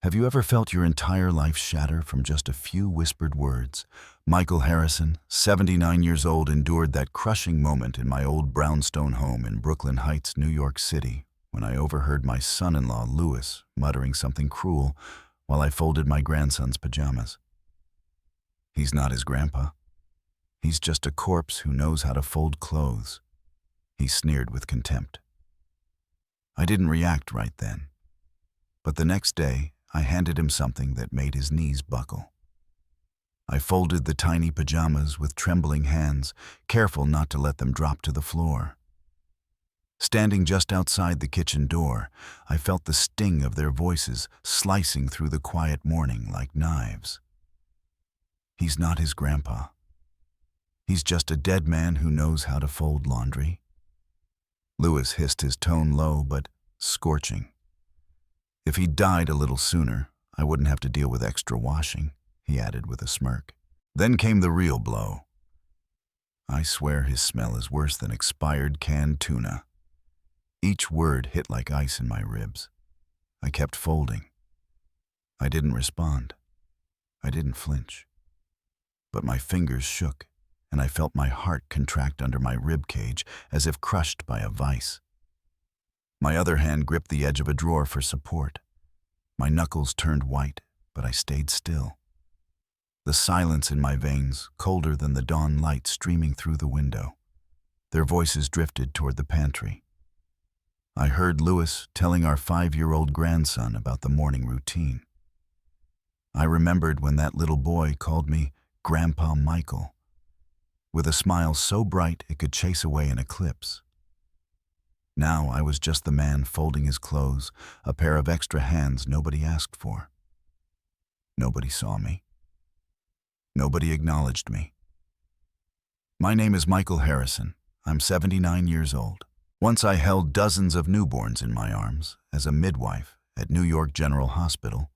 Have you ever felt your entire life shatter from just a few whispered words? Michael Harrison, 79 years old, endured that crushing moment in my old brownstone home in Brooklyn Heights, New York City, when I overheard my son-in-law, Louis, muttering something cruel while I folded my grandson's pajamas. He's not his grandpa. He's just a corpse who knows how to fold clothes. He sneered with contempt. I didn't react right then, but the next day, I handed him something that made his knees buckle. I folded the tiny pajamas with trembling hands, careful not to let them drop to the floor. Standing just outside the kitchen door, I felt the sting of their voices slicing through the quiet morning like knives. He's not his grandpa. He's just a dead man who knows how to fold laundry. Louis hissed, his tone low but scorching. If he'd died a little sooner, I wouldn't have to deal with extra washing, he added with a smirk. Then came the real blow. I swear his smell is worse than expired canned tuna. Each word hit like ice in my ribs. I kept folding. I didn't respond. I didn't flinch. But my fingers shook, and I felt my heart contract under my rib cage as if crushed by a vice. My other hand gripped the edge of a drawer for support. My knuckles turned white, but I stayed still. The silence in my veins, colder than the dawn light streaming through the window. Their voices drifted toward the pantry. I heard Louis telling our 5-year-old grandson about the morning routine. I remembered when that little boy called me Grandpa Michael, with a smile so bright it could chase away an eclipse. Now I was just the man folding his clothes, a pair of extra hands nobody asked for. Nobody saw me. Nobody acknowledged me. My name is Michael Harrison. I'm 79 years old. Once I held dozens of newborns in my arms as a midwife at New York General Hospital,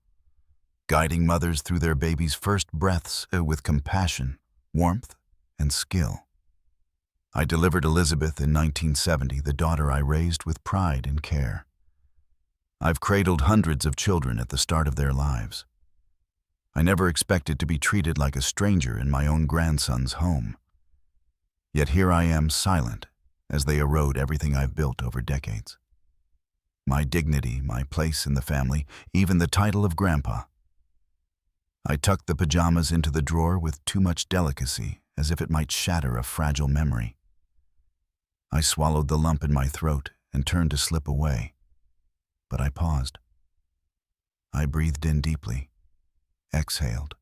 guiding mothers through their babies' first breaths with compassion, warmth, and skill. I delivered Elizabeth in 1970, the daughter I raised with pride and care. I've cradled hundreds of children at the start of their lives. I never expected to be treated like a stranger in my own grandson's home. Yet here I am, silent, as they erode everything I've built over decades. My dignity, my place in the family, even the title of Grandpa. I tucked the pajamas into the drawer with too much delicacy, as if it might shatter a fragile memory. I swallowed the lump in my throat and turned to slip away, but I paused. I breathed in deeply, exhaled.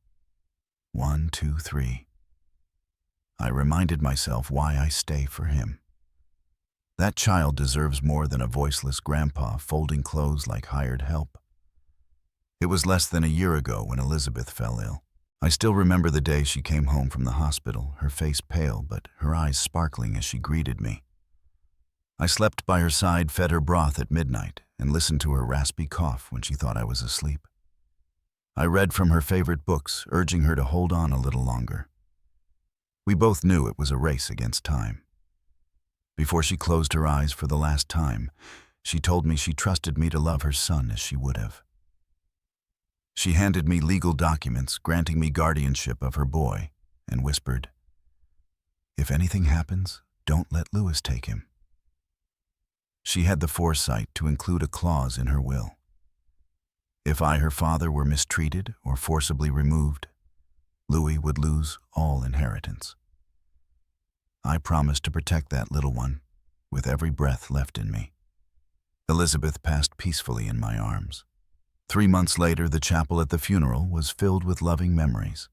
1, 2, 3. I reminded myself why I stay for him. That child deserves more than a voiceless grandpa folding clothes like hired help. It was less than a year ago when Elizabeth fell ill. I still remember the day she came home from the hospital, her face pale but her eyes sparkling as she greeted me. I slept by her side, fed her broth at midnight, and listened to her raspy cough when she thought I was asleep. I read from her favorite books, urging her to hold on a little longer. We both knew it was a race against time. Before she closed her eyes for the last time, she told me she trusted me to love her son as she would have. She handed me legal documents granting me guardianship of her boy and whispered, "If anything happens, don't let Louis take him." She had the foresight to include a clause in her will. If I, her father, were mistreated or forcibly removed, Louis would lose all inheritance. I promised to protect that little one with every breath left in me. Elizabeth passed peacefully in my arms. 3 months later, the chapel at the funeral was filled with loving memories.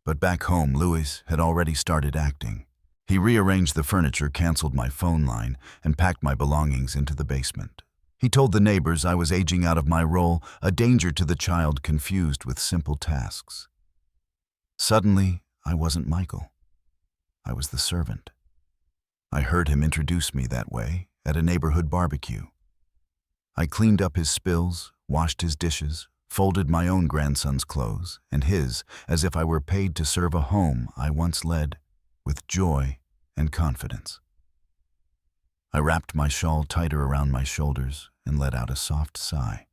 But back home, Louis had already started acting. He rearranged the furniture, canceled my phone line, and packed my belongings into the basement. He told the neighbors I was aging out of my role, a danger to the child confused with simple tasks. Suddenly, I wasn't Michael. I was the servant. I heard him introduce me that way at a neighborhood barbecue. I cleaned up his spills, washed his dishes, folded my own grandson's clothes and his as if I were paid to serve a home I once led with joy and confidence. I wrapped my shawl tighter around my shoulders and let out a soft sigh.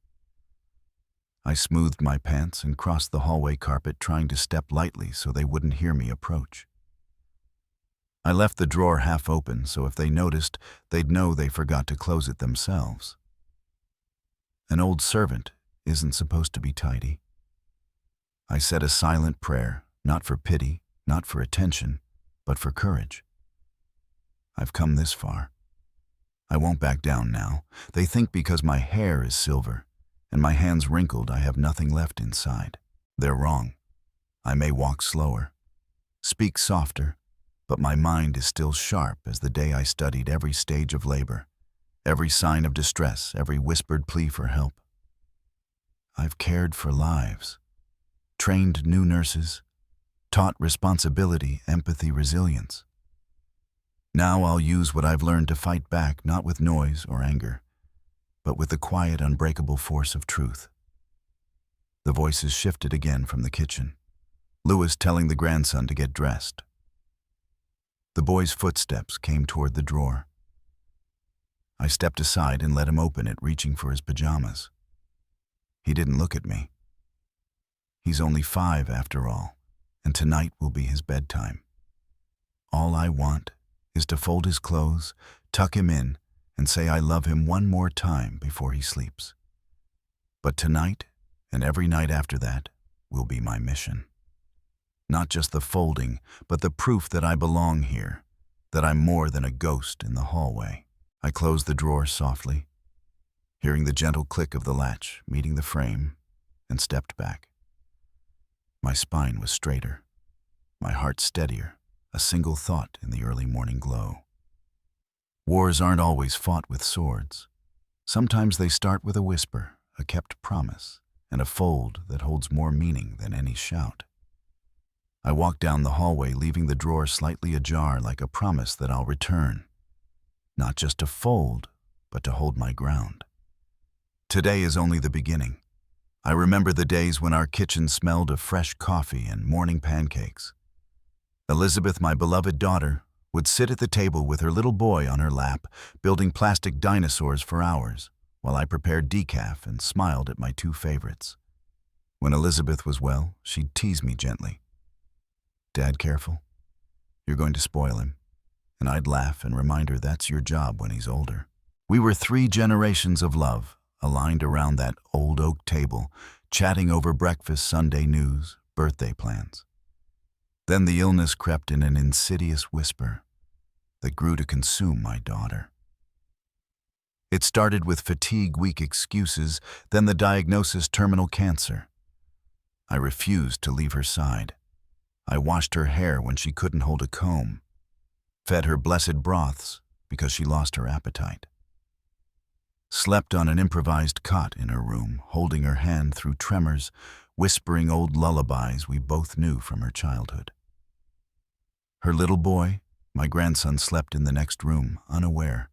I smoothed my pants and crossed the hallway carpet, trying to step lightly so they wouldn't hear me approach. I left the drawer half open, so if they noticed, they'd know they forgot to close it themselves. An old servant isn't supposed to be tidy. I said a silent prayer, not for pity, not for attention, but for courage. I've come this far. I won't back down now. They think because my hair is silver and my hands wrinkled, I have nothing left inside. They're wrong. I may walk slower, speak softer, but my mind is still sharp as the day I studied every stage of labor, every sign of distress, every whispered plea for help. I've cared for lives, trained new nurses, taught responsibility, empathy, resilience. Now I'll use what I've learned to fight back, not with noise or anger, but with the quiet, unbreakable force of truth. The voices shifted again from the kitchen, Louis telling the grandson to get dressed. The boy's footsteps came toward the drawer. I stepped aside and let him open it, reaching for his pajamas. He didn't look at me. He's only 5 after all, and tonight will be his bedtime. All I want is to fold his clothes, tuck him in, and say I love him one more time before he sleeps. But tonight, and every night after that, will be my mission. Not just the folding, but the proof that I belong here, that I'm more than a ghost in the hallway. I closed the drawer softly, hearing the gentle click of the latch meeting the frame, and stepped back. My spine was straighter, my heart steadier, a single thought in the early morning glow. Wars aren't always fought with swords. Sometimes they start with a whisper, a kept promise, and a fold that holds more meaning than any shout. I walked down the hallway, leaving the drawer slightly ajar, like a promise that I'll return. Not just to fold, but to hold my ground. Today is only the beginning. I remember the days when our kitchen smelled of fresh coffee and morning pancakes. Elizabeth, my beloved daughter, would sit at the table with her little boy on her lap, building plastic dinosaurs for hours, while I prepared decaf and smiled at my 2 favorites. When Elizabeth was well, she'd tease me gently. "Dad, careful. You're going to spoil him." And I'd laugh and remind her that's your job when he's older. We were 3 generations of love, aligned around that old oak table, chatting over breakfast, Sunday news, birthday plans. Then the illness crept in, an insidious whisper that grew to consume my daughter. It started with fatigue, weak excuses, then the diagnosis, terminal cancer. I refused to leave her side. I washed her hair when she couldn't hold a comb, fed her blessed broths because she lost her appetite, slept on an improvised cot in her room, holding her hand through tremors, whispering old lullabies we both knew from her childhood. Her little boy, my grandson, slept in the next room, unaware,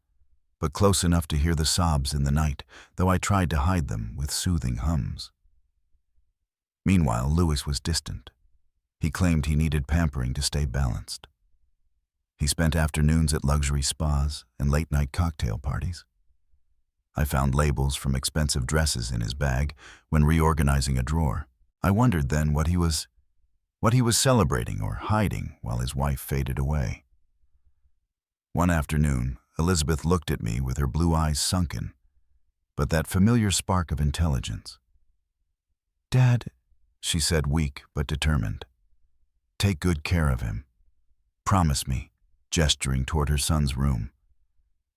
but close enough to hear the sobs in the night, though I tried to hide them with soothing hums. Meanwhile, Louis was distant. He claimed he needed pampering to stay balanced. He spent afternoons at luxury spas and late-night cocktail parties. I found labels from expensive dresses in his bag when reorganizing a drawer. I wondered then what he was celebrating or hiding while his wife faded away. One afternoon, Elizabeth looked at me with her blue eyes sunken, but that familiar spark of intelligence. "Dad," she said, weak but determined, "take good care of him. Promise me," gesturing toward her son's room.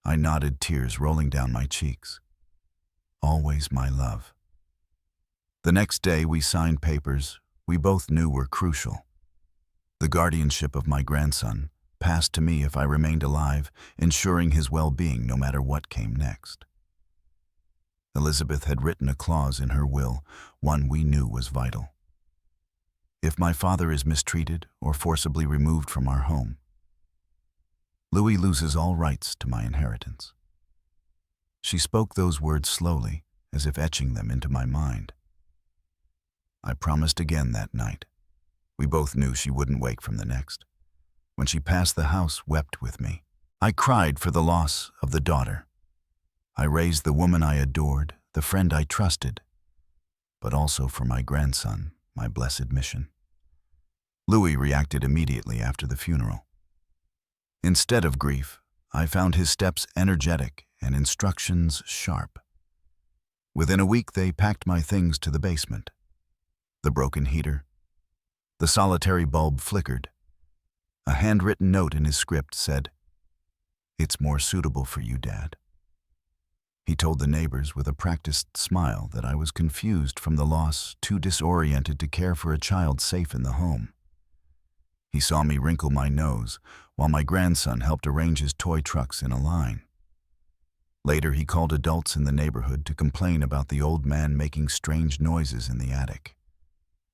I nodded, tears rolling down my cheeks. "Always my love." The next day we signed papers we both knew were crucial. The guardianship of my grandson, passed to me if I remained alive, ensuring his well-being no matter what came next. Elizabeth had written a clause in her will, one we knew was vital. If my father is mistreated or forcibly removed from our home, Louis loses all rights to my inheritance. She spoke those words slowly, as if etching them into my mind. I promised again that night. We both knew she wouldn't wake from the next. When she passed the house, wept with me. I cried for the loss of the daughter. I raised the woman I adored, the friend I trusted. but also for my grandson, my blessed mission. Louis reacted immediately after the funeral. Instead of grief, I found his steps energetic and instructions sharp. Within a week, they packed my things to the basement. The broken heater, the solitary bulb flickered. A handwritten note in his script said, "It's more suitable for you, Dad." He told the neighbors with a practiced smile that I was confused from the loss, too disoriented to care for a child safe in the home. He saw me wrinkle my nose while my grandson helped arrange his toy trucks in a line. Later, he called adults in the neighborhood to complain about the old man making strange noises in the attic.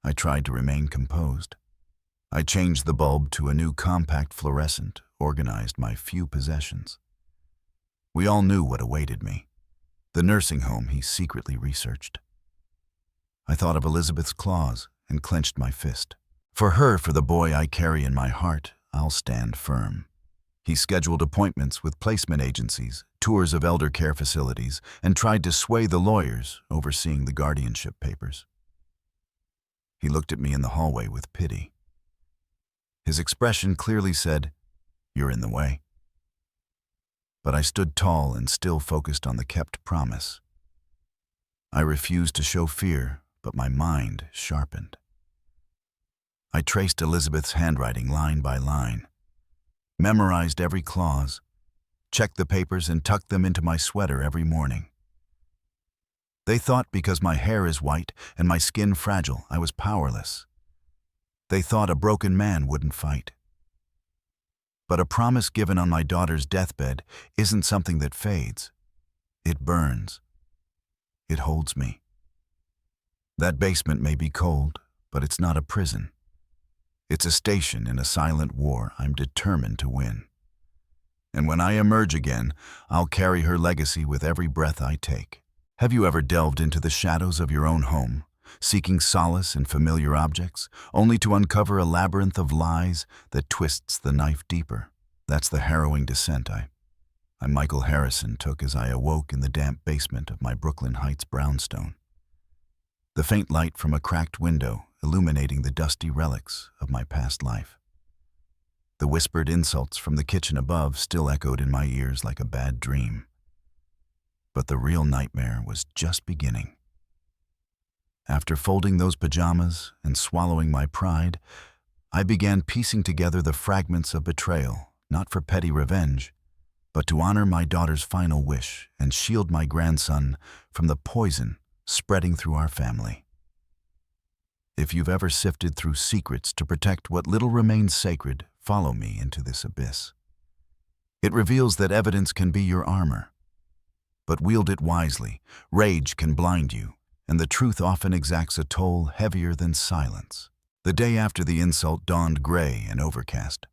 I tried to remain composed. I changed the bulb to a new compact fluorescent, organized my few possessions. We all knew what awaited me, the nursing home he secretly researched. I thought of Elizabeth's claws and clenched my fist. For her, for the boy I carry in my heart, I'll stand firm. He scheduled appointments with placement agencies, tours of elder care facilities, and tried to sway the lawyers overseeing the guardianship papers. He looked at me in the hallway with pity. His expression clearly said, "You're in the way." But I stood tall and still focused on the kept promise. I refused to show fear, but my mind sharpened. I traced Elizabeth's handwriting line by line, memorized every clause, checked the papers, and tucked them into my sweater every morning. They thought because my hair is white and my skin fragile, I was powerless. They thought a broken man wouldn't fight. But a promise given on my daughter's deathbed isn't something that fades. It burns. It holds me. That basement may be cold, but it's not a prison. It's a station in a silent war I'm determined to win. And when I emerge again, I'll carry her legacy with every breath I take. Have you ever delved into the shadows of your own home, seeking solace in familiar objects, only to uncover a labyrinth of lies that twists the knife deeper? That's the harrowing descent I Michael Harrison took as I awoke in the damp basement of my Brooklyn Heights brownstone. The faint light from a cracked window illuminating the dusty relics of my past life. The whispered insults from the kitchen above still echoed in my ears like a bad dream. But the real nightmare was just beginning. After folding those pajamas and swallowing my pride, I began piecing together the fragments of betrayal, not for petty revenge, but to honor my daughter's final wish and shield my grandson from the poison spreading through our family. If you've ever sifted through secrets to protect what little remains sacred, follow me into this abyss. It reveals that evidence can be your armor. But wield it wisely. Rage can blind you, and the truth often exacts a toll heavier than silence. The day after the insult dawned gray and overcast.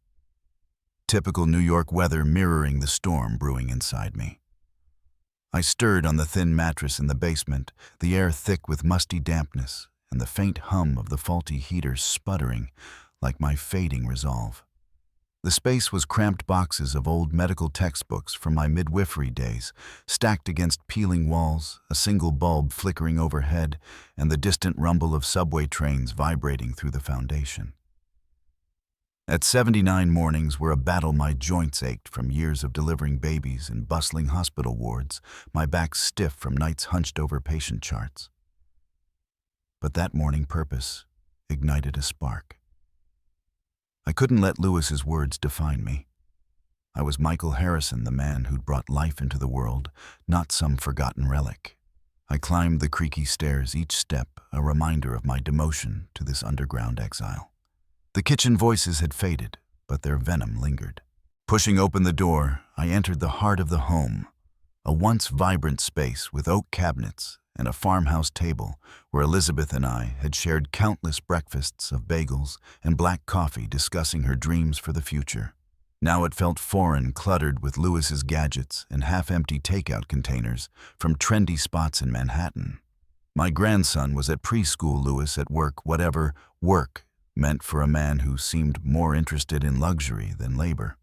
Typical New York weather mirroring the storm brewing inside me. I stirred on the thin mattress in the basement, the air thick with musty dampness, and the faint hum of the faulty heater sputtering like my fading resolve. The space was cramped boxes of old medical textbooks from my midwifery days, stacked against peeling walls, a single bulb flickering overhead, and the distant rumble of subway trains vibrating through the foundation. At 79 mornings were a battle my joints ached from years of delivering babies in bustling hospital wards, my back stiff from nights hunched over patient charts. But that morning purpose ignited a spark. I couldn't let Lewis's words define me. I was Michael Harrison, the man who'd brought life into the world, not some forgotten relic. I climbed the creaky stairs, each step a reminder of my demotion to this underground exile. The kitchen voices had faded, but their venom lingered. Pushing open the door, I entered the heart of the home, a once vibrant space with oak cabinets and a farmhouse table where Elizabeth and I had shared countless breakfasts of bagels and black coffee discussing her dreams for the future. Now it felt foreign, cluttered with Lewis's gadgets and half-empty takeout containers from trendy spots in Manhattan. My grandson was at preschool, Lewis at work, whatever work meant for a man who seemed more interested in luxury than labor.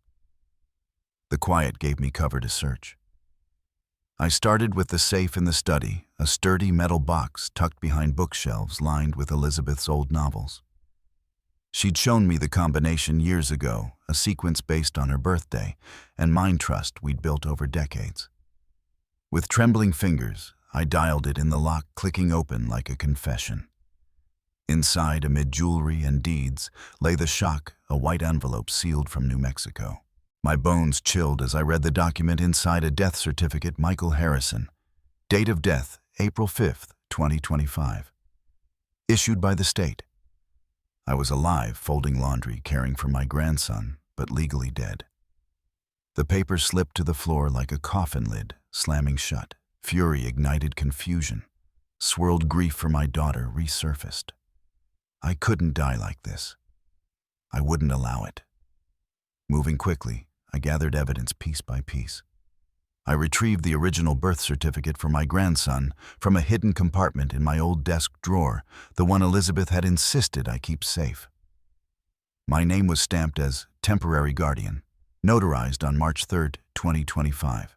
The quiet gave me cover to search. I started with the safe in the study, a sturdy metal box tucked behind bookshelves lined with Elizabeth's old novels. She'd shown me the combination years ago, a sequence based on her birthday, and mind trust we'd built over decades. With trembling fingers, I dialed it in the lock, clicking open like a confession. Inside, amid jewelry and deeds, lay the shock, a white envelope sealed from New Mexico. My bones chilled as I read the document inside a death certificate. Michael Harrison. Date of death, April 5th, 2025. Issued by the state. I was alive, folding laundry, caring for my grandson, but legally dead. The paper slipped to the floor like a coffin lid, slamming shut. Fury ignited confusion. Swirled grief for my daughter resurfaced. I couldn't die like this. I wouldn't allow it. Moving quickly, I gathered evidence piece by piece. I retrieved the original birth certificate for my grandson from a hidden compartment in my old desk drawer, the one Elizabeth had insisted I keep safe. My name was stamped as temporary guardian, notarized on March 3, 2025.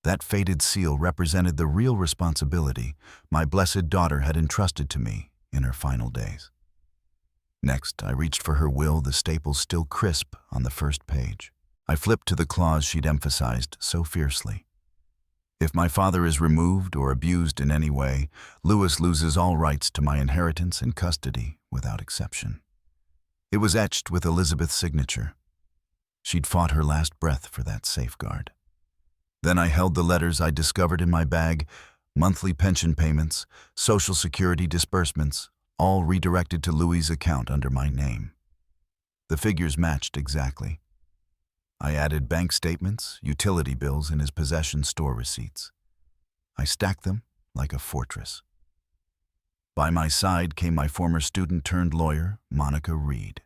That faded seal represented the real responsibility my blessed daughter had entrusted to me in her final days. Next, I reached for her will, the staples still crisp on the first page. I flipped to the clause she'd emphasized so fiercely. If my father is removed or abused in any way, Lewis loses all rights to my inheritance and custody without exception. It was etched with Elizabeth's signature. She'd fought her last breath for that safeguard. Then I held the letters I discovered in my bag, monthly pension payments, Social Security disbursements, all redirected to Louis's account under my name. The figures matched exactly. I added bank statements, utility bills, and his possession store receipts. I stacked them like a fortress. By my side came my former student-turned-lawyer, Monica Reed.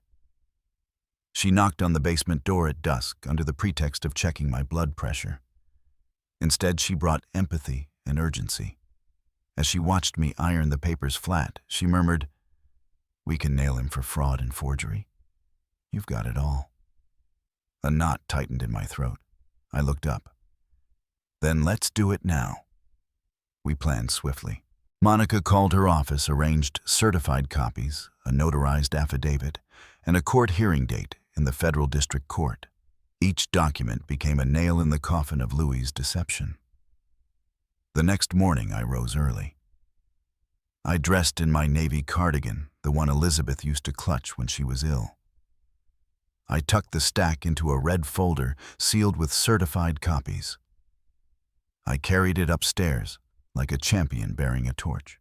She knocked on the basement door at dusk under the pretext of checking my blood pressure. Instead, she brought empathy and urgency. As she watched me iron the papers flat, she murmured, "We can nail him for fraud and forgery. You've got it all." A knot tightened in my throat. I looked up. "Then let's do it now." We planned swiftly. Monica called her office, arranged certified copies, a notarized affidavit, and a court hearing date in the federal district court. Each document became a nail in the coffin of Louis's deception. The next morning, I rose early. I dressed in my navy cardigan, the one Elizabeth used to clutch when she was ill. I tucked the stack into a red folder sealed with certified copies. I carried it upstairs like a champion bearing a torch.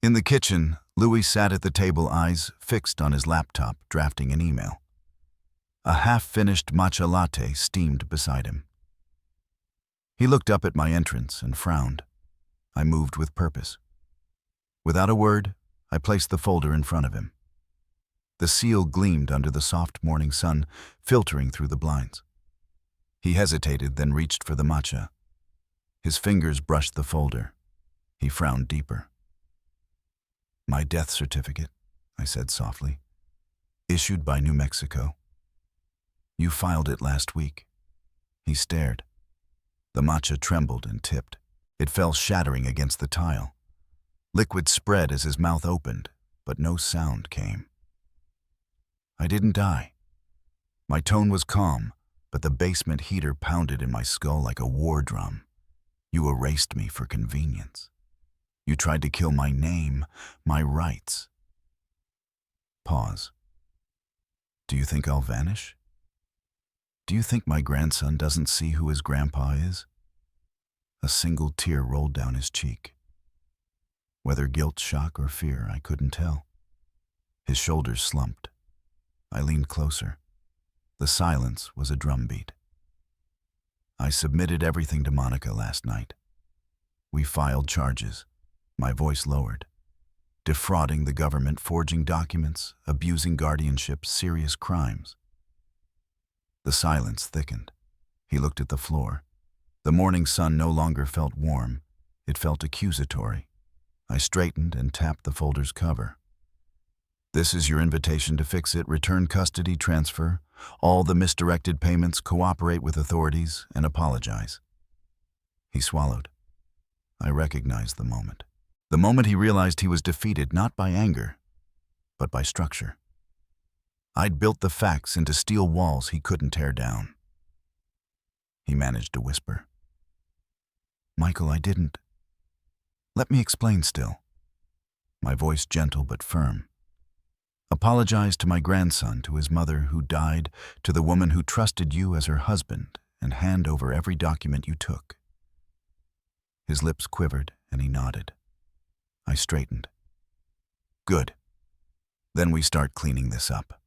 In the kitchen, Louis sat at the table, eyes fixed on his laptop, drafting an email. A half-finished matcha latte steamed beside him. He looked up at my entrance and frowned. I moved with purpose. Without a word, I placed the folder in front of him. The seal gleamed under the soft morning sun, filtering through the blinds. He hesitated, then reached for the matcha. His fingers brushed the folder. He frowned deeper. "My death certificate," I said softly. "Issued by New Mexico. You filed it last week." He stared. The matcha trembled and tipped. It fell shattering against the tile. Liquid spread as his mouth opened, but no sound came. I didn't die. My tone was calm, but the basement heater pounded in my skull like a war drum. You erased me for convenience. You tried to kill my name, my rights. Pause. Do you think I'll vanish? Do you think my grandson doesn't see who his grandpa is? A single tear rolled down his cheek. Whether guilt, shock, or fear, I couldn't tell. His shoulders slumped. I leaned closer. The silence was a drumbeat. I submitted everything to Monica last night. We filed charges. My voice lowered. Defrauding the government, forging documents, abusing guardianship, serious crimes. The silence thickened. He looked at the floor. The morning sun no longer felt warm. It felt accusatory. I straightened and tapped the folder's cover. This is your invitation to fix it. Return custody, transfer. All the misdirected payments, cooperate with authorities, and apologize. He swallowed. I recognized the moment. The moment he realized he was defeated not by anger, but by structure. I'd built the facts into steel walls he couldn't tear down. He managed to whisper, "Michael, I didn't. Let me explain still." My voice gentle but firm. "Apologize to my grandson, to his mother who died, to the woman who trusted you as her husband, and hand over every document you took." His lips quivered and he nodded. I straightened. "Good. Then we start cleaning this up."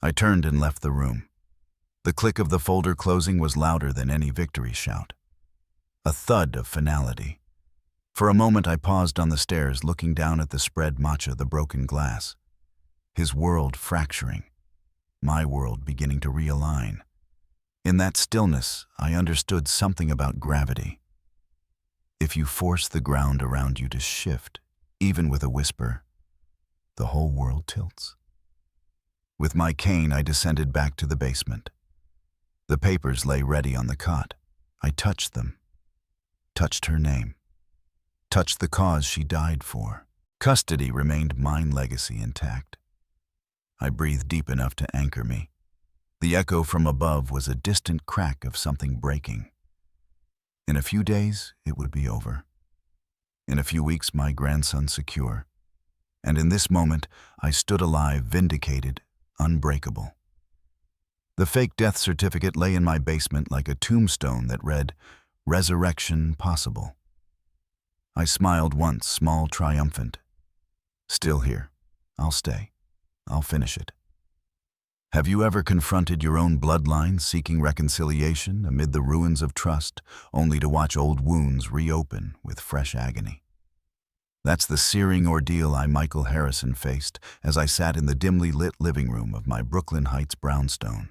I turned and left the room. The click of the folder closing was louder than any victory shout. A thud of finality. For a moment I paused on the stairs, looking down at the spread matcha, the broken glass. His world fracturing. My world beginning to realign. In that stillness, I understood something about gravity. If you force the ground around you to shift, even with a whisper, the whole world tilts. With my cane, I descended back to the basement. The papers lay ready on the cot. I touched them. Touched her name. Touched the cause she died for. Custody remained mine, legacy intact. I breathed deep enough to anchor me. The echo from above was a distant crack of something breaking. In a few days, it would be over. In a few weeks, my grandson secure. And in this moment, I stood alive, vindicated, unbreakable. The fake death certificate lay in my basement like a tombstone that read, "Resurrection possible." I smiled once, small, triumphant. Still here. I'll stay. I'll finish it. Have you ever confronted your own bloodline, seeking reconciliation amid the ruins of trust, only to watch old wounds reopen with fresh agony? That's the searing ordeal Michael Harrison faced as I sat in the dimly lit living room of my Brooklyn Heights brownstone.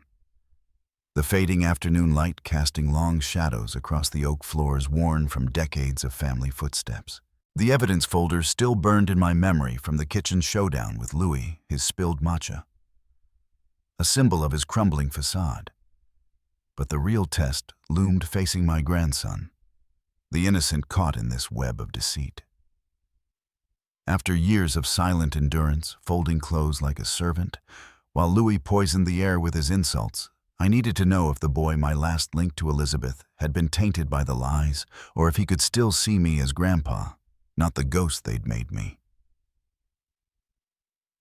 The fading afternoon light casting long shadows across the oak floors worn from decades of family footsteps. The evidence folder still burned in my memory from the kitchen showdown with Louis, his spilled matcha. A symbol of his crumbling facade. But the real test loomed facing my grandson, the innocent caught in this web of deceit. After years of silent endurance, folding clothes like a servant, while Louis poisoned the air with his insults, I needed to know if the boy, my last link to Elizabeth, had been tainted by the lies, or if he could still see me as Grandpa, not the ghost they'd made me.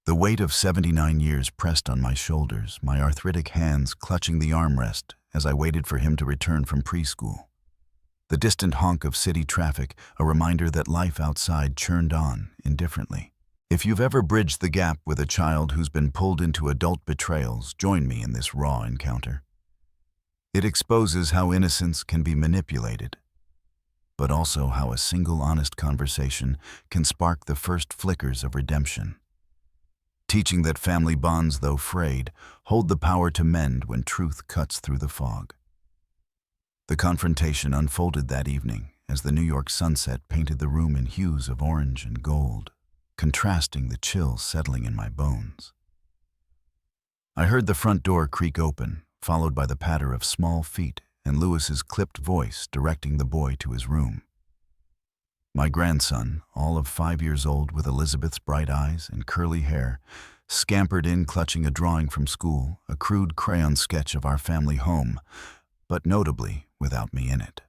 The weight of 79 years pressed on my shoulders, my arthritic hands clutching the armrest as I waited for him to return from preschool. The distant honk of city traffic, a reminder that life outside churned on indifferently. If you've ever bridged the gap with a child who's been pulled into adult betrayals, join me in this raw encounter. It exposes how innocence can be manipulated, but also how a single honest conversation can spark the first flickers of redemption. Teaching that family bonds, though frayed, hold the power to mend when truth cuts through the fog. The confrontation unfolded that evening as the New York sunset painted the room in hues of orange and gold, contrasting the chill settling in my bones. I heard the front door creak open, followed by the patter of small feet and Louis's clipped voice directing the boy to his room. My grandson, all of 5 years old with Elizabeth's bright eyes and curly hair, scampered in clutching a drawing from school, a crude crayon sketch of our family home, but notably without me in it.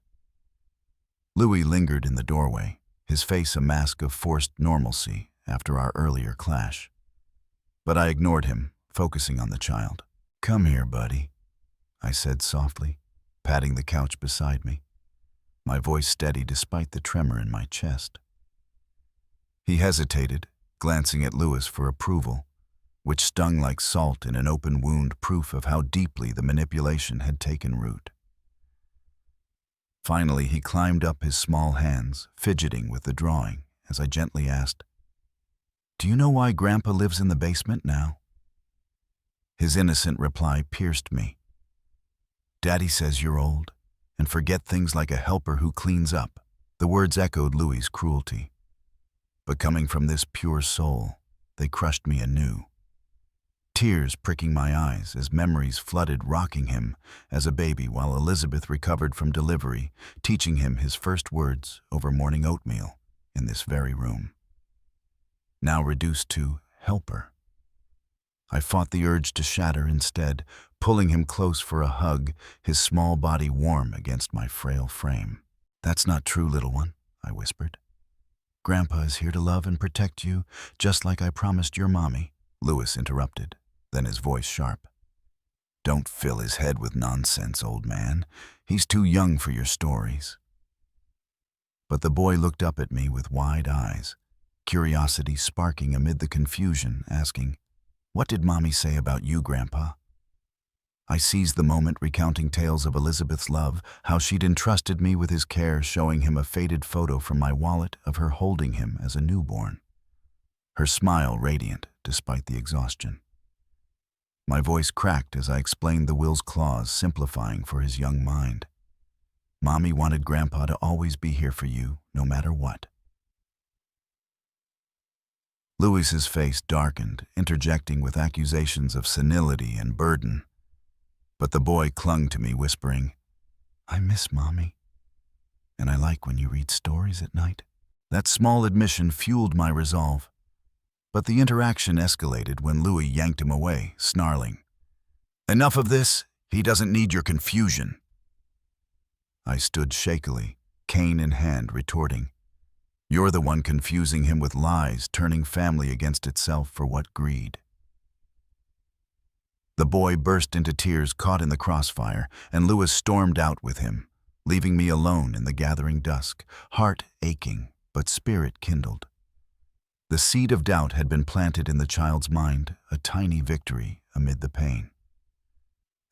Louis lingered in the doorway, his face a mask of forced normalcy after our earlier clash. But I ignored him, focusing on the child. "Come here, buddy," I said softly, patting the couch beside me, my voice steady despite the tremor in my chest. He hesitated, glancing at Louis for approval, which stung like salt in an open wound, proof of how deeply the manipulation had taken root. Finally, he climbed up his small hands, fidgeting with the drawing, as I gently asked, "Do you know why Grandpa lives in the basement now?" His innocent reply pierced me. "Daddy says you're old, and forget things like a helper who cleans up." The words echoed Louis's cruelty. But coming from this pure soul, they crushed me anew. tears pricking my eyes as memories flooded, rocking him as a baby while Elizabeth recovered from delivery, teaching him his first words over morning oatmeal in this very room. Now reduced to helper. I fought the urge to shatter instead, pulling him close for a hug, his small body warm against my frail frame. "That's not true, little one," I whispered. "Grandpa is here to love and protect you, just like I promised your mommy." Lewis interrupted, then his voice sharp. "Don't fill his head with nonsense, old man. He's too young for your stories." But the boy looked up at me with wide eyes, curiosity sparking amid the confusion, asking, "What did Mommy say about you, Grandpa?" I seized the moment, recounting tales of Elizabeth's love, how she'd entrusted me with his care, showing him a faded photo from my wallet of her holding him as a newborn. Her smile radiant despite the exhaustion. My voice cracked as I explained the will's clause, simplifying for his young mind. Mommy wanted Grandpa to always be here for you, no matter what. Louis's face darkened, interjecting with accusations of senility and burden. But the boy clung to me, whispering, "I miss Mommy, and I like when you read stories at night." That small admission fueled my resolve. But the interaction escalated when Louis yanked him away, snarling, "Enough of this. He doesn't need your confusion." I stood shakily, cane in hand, retorting, "You're the one confusing him with lies, turning family against itself for what greed." The boy burst into tears, caught in the crossfire, and Louis stormed out with him, leaving me alone in the gathering dusk, heart aching, but spirit kindled. The seed of doubt had been planted in the child's mind, a tiny victory amid the pain.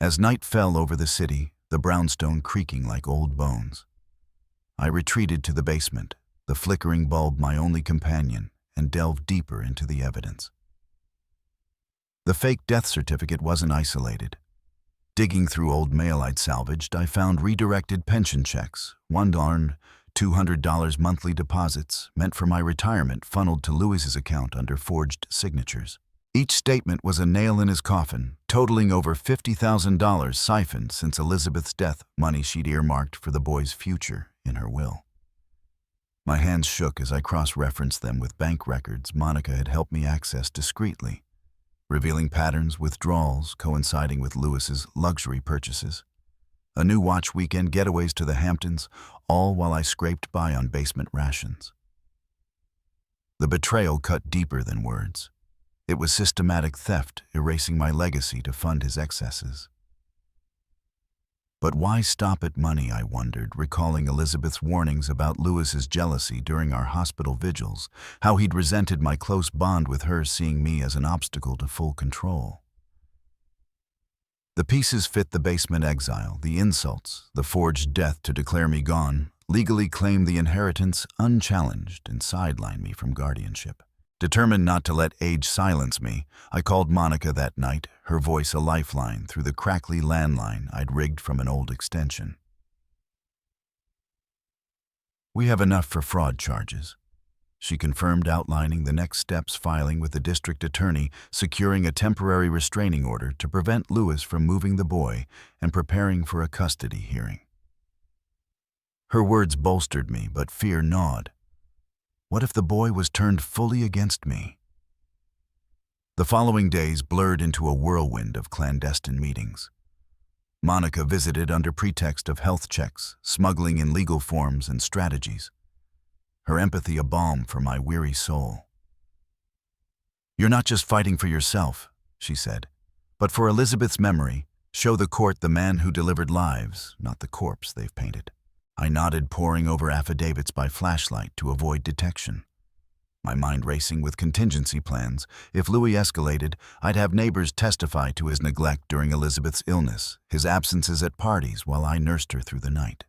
As night fell over the city, the brownstone creaking like old bones, I retreated to the basement, the flickering bulb my only companion, and delved deeper into the evidence. The fake death certificate wasn't isolated. Digging through old mail I'd salvaged, I found redirected pension checks, $1, $200 monthly deposits, meant for my retirement, funneled to Louis's account under forged signatures. Each statement was a nail in his coffin, totaling over $50,000 siphoned since Elizabeth's death, money she'd earmarked for the boy's future in her will. My hands shook as I cross-referenced them with bank records Monica had helped me access discreetly, revealing patterns, withdrawals coinciding with Louis's luxury purchases. A new watch, weekend getaways to the Hamptons, all while I scraped by on basement rations. The betrayal cut deeper than words. It was systematic theft, erasing my legacy to fund his excesses. But why stop at money, I wondered, recalling Elizabeth's warnings about Louis's jealousy during our hospital vigils, how he'd resented my close bond with her, seeing me as an obstacle to full control. The pieces fit the basement exile, the insults, the forged death to declare me gone, legally claim the inheritance unchallenged, and sideline me from guardianship. Determined not to let age silence me, I called Monica that night, her voice a lifeline through the crackly landline I'd rigged from an old extension. "We have enough for fraud charges," she confirmed, outlining the next steps, filing with the district attorney, securing a temporary restraining order to prevent Louis from moving the boy, and preparing for a custody hearing. Her words bolstered me, but fear gnawed. What if the boy was turned fully against me? The following days blurred into a whirlwind of clandestine meetings. Monica visited under pretext of health checks, smuggling in legal forms and strategies. Her empathy a balm for my weary soul. "You're not just fighting for yourself," she said, "but for Elizabeth's memory. Show the court the man who delivered lives, not the corpse they've painted." I nodded, poring over affidavits by flashlight to avoid detection. My mind racing with contingency plans. If Louis escalated, I'd have neighbors testify to his neglect during Elizabeth's illness, his absences at parties while I nursed her through the night.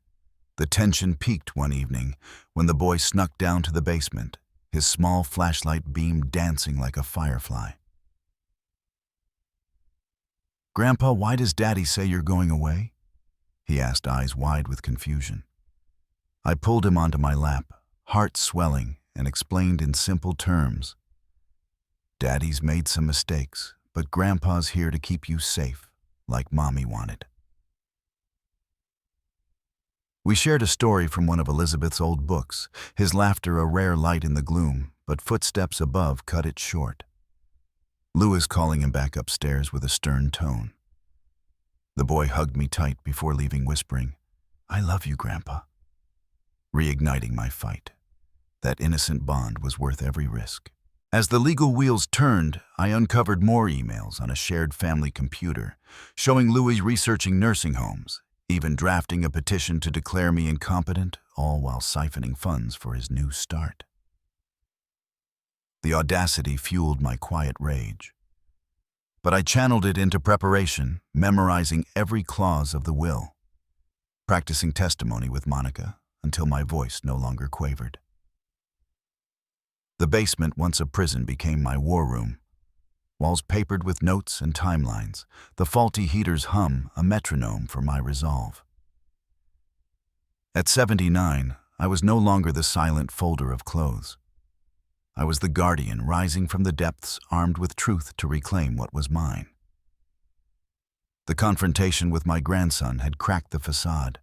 The tension peaked one evening when the boy snuck down to the basement, his small flashlight beam dancing like a firefly. "Grandpa, why does Daddy say you're going away?" he asked, eyes wide with confusion. I pulled him onto my lap, heart swelling, and explained in simple terms. "Daddy's made some mistakes, but Grandpa's here to keep you safe, like Mommy wanted. We shared a story from one of Elizabeth's old books, his laughter a rare light in the gloom, but footsteps above cut it short. Louis calling him back upstairs with a stern tone. The boy hugged me tight before leaving, whispering, "I love you, Grandpa," reigniting my fight. That innocent bond was worth every risk. As the legal wheels turned, I uncovered more emails on a shared family computer, showing Louis researching nursing homes, even drafting a petition to declare me incompetent, all while siphoning funds for his new start. The audacity fueled my quiet rage. But I channeled it into preparation, memorizing every clause of the will, practicing testimony with Monica until my voice no longer quavered. The basement, once a prison, became my war room. Walls papered with notes and timelines, the faulty heater's hum a metronome for my resolve. At 79, I was no longer the silent folder of clothes. I was the guardian rising from the depths, armed with truth to reclaim what was mine. The confrontation with my grandson had cracked the facade.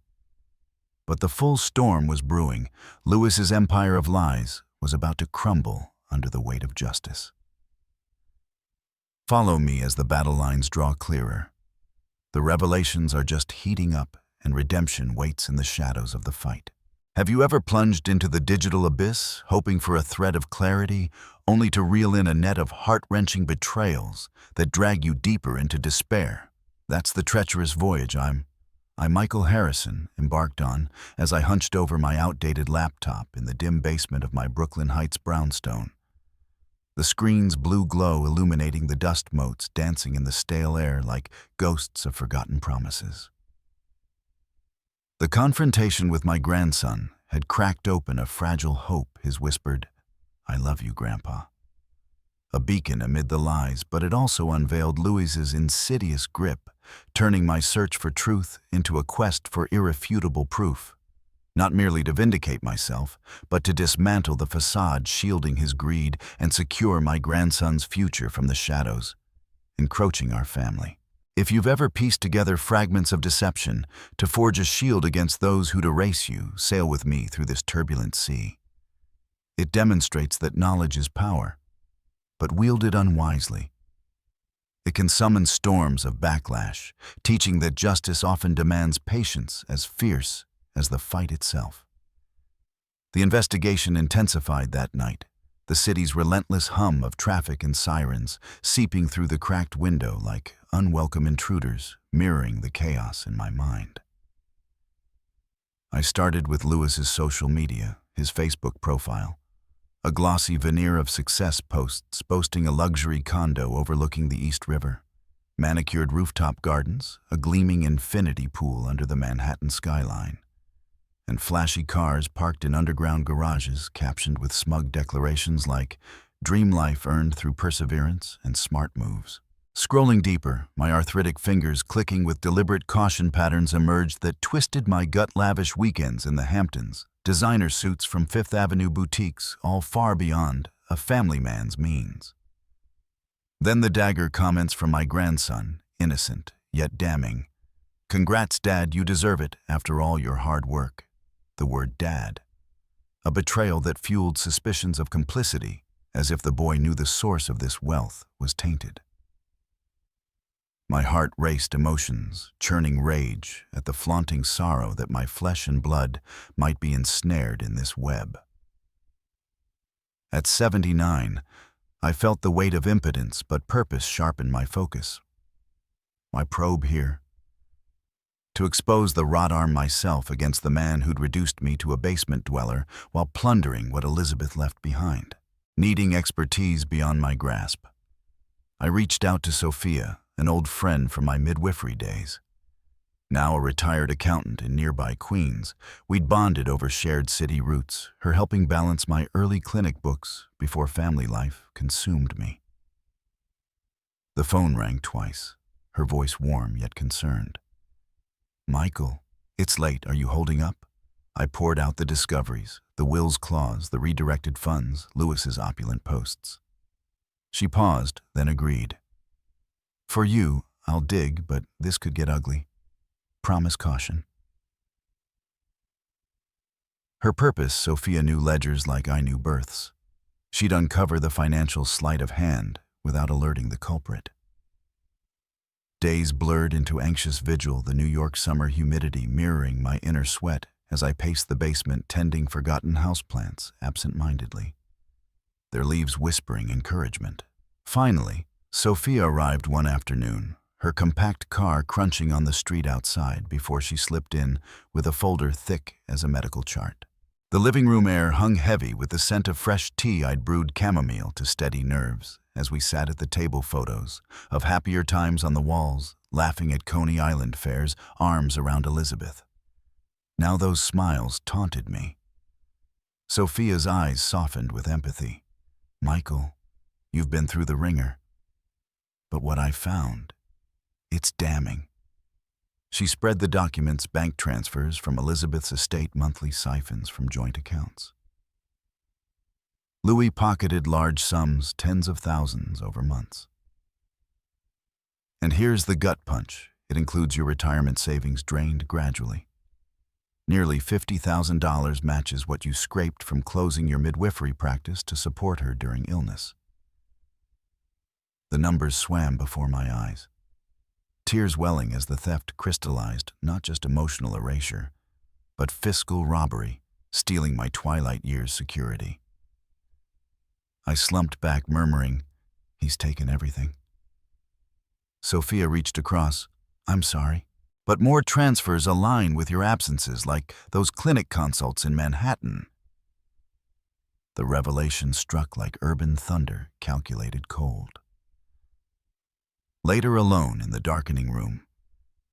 But the full storm was brewing. Louis's empire of lies was about to crumble under the weight of justice. Follow me as the battle lines draw clearer. The revelations are just heating up, and redemption waits in the shadows of the fight. Have you ever plunged into the digital abyss, hoping for a thread of clarity, only to reel in a net of heart-wrenching betrayals that drag you deeper into despair? That's the treacherous voyage I, Michael Harrison, embarked on as I hunched over my outdated laptop in the dim basement of my Brooklyn Heights brownstone. The screen's blue glow illuminating the dust motes dancing in the stale air like ghosts of forgotten promises. The confrontation with my grandson had cracked open a fragile hope, his whispered, "I love you, Grandpa." A beacon amid the lies, but it also unveiled Louis's insidious grip, turning my search for truth into a quest for irrefutable proof. Not merely to vindicate myself, but to dismantle the facade shielding his greed and secure my grandson's future from the shadows encroaching our family. If you've ever pieced together fragments of deception to forge a shield against those who'd erase you, sail with me through this turbulent sea. It demonstrates that knowledge is power, but wielded unwisely. It can summon storms of backlash, teaching that justice often demands patience as fierce as the fight itself. The investigation intensified that night, the city's relentless hum of traffic and sirens seeping through the cracked window like unwelcome intruders, mirroring the chaos in my mind. I started with Louis's social media, his Facebook profile, a glossy veneer of success posts boasting a luxury condo overlooking the East River, manicured rooftop gardens, a gleaming infinity pool under the Manhattan skyline, and flashy cars parked in underground garages captioned with smug declarations like "Dream life earned through perseverance and smart moves." Scrolling deeper, my arthritic fingers clicking with deliberate caution patterns emerged that twisted my gut-lavish weekends in the Hamptons, designer suits from Fifth Avenue boutiques, all far beyond a family man's means. Then the dagger comments from my grandson, innocent, yet damning. "Congrats, Dad, you deserve it after all your hard work." The word "dad." A betrayal that fueled suspicions of complicity, as if the boy knew the source of this wealth was tainted. My heart raced emotions, churning rage at the flaunting sorrow that my flesh and blood might be ensnared in this web. At 79, I felt the weight of impotence, but purpose sharpened my focus. My probe here? To expose the rot arm myself against the man who'd reduced me to a basement dweller while plundering what Elizabeth left behind. Needing expertise beyond my grasp, I reached out to Sophia, an old friend from my midwifery days. Now a retired accountant in nearby Queens, we'd bonded over shared city roots, her helping balance my early clinic books before family life consumed me. The phone rang twice, her voice warm yet concerned. "Michael, it's late. Are you holding up?" I poured out the discoveries, the will's clause, the redirected funds, Louis's opulent posts. She paused, then agreed. For you, I'll dig, but this could get ugly. Promise caution. Her purpose, Sophia knew ledgers like I knew births. She'd uncover the financial sleight of hand without alerting the culprit. Days blurred into anxious vigil, the New York summer humidity mirroring my inner sweat as I paced the basement tending forgotten houseplants absent-mindedly, their leaves whispering encouragement. Finally, Sophia arrived one afternoon, her compact car crunching on the street outside before she slipped in with a folder thick as a medical chart. The living room air hung heavy with the scent of fresh tea I'd brewed chamomile to steady nerves as we sat at the table, photos of happier times on the walls, laughing at Coney Island fairs, arms around Elizabeth. Now those smiles taunted me. Sophia's eyes softened with empathy. Michael, you've been through the ringer. But what I found, it's damning. She spread the documents, bank transfers from Elizabeth's estate, monthly siphons from joint accounts. Louis pocketed large sums, tens of thousands over months. And here's the gut punch. It includes your retirement savings drained gradually. Nearly $50,000 matches what you scraped from closing your midwifery practice to support her during illness. The numbers swam before my eyes, tears welling as the theft crystallized not just emotional erasure, but fiscal robbery, stealing my twilight years' security. I slumped back, murmuring, "He's taken everything." Sophia reached across. "I'm sorry, but more transfers align with your absences, like those clinic consults in Manhattan." The revelation struck like urban thunder, calculated cold. Later, alone in the darkening room,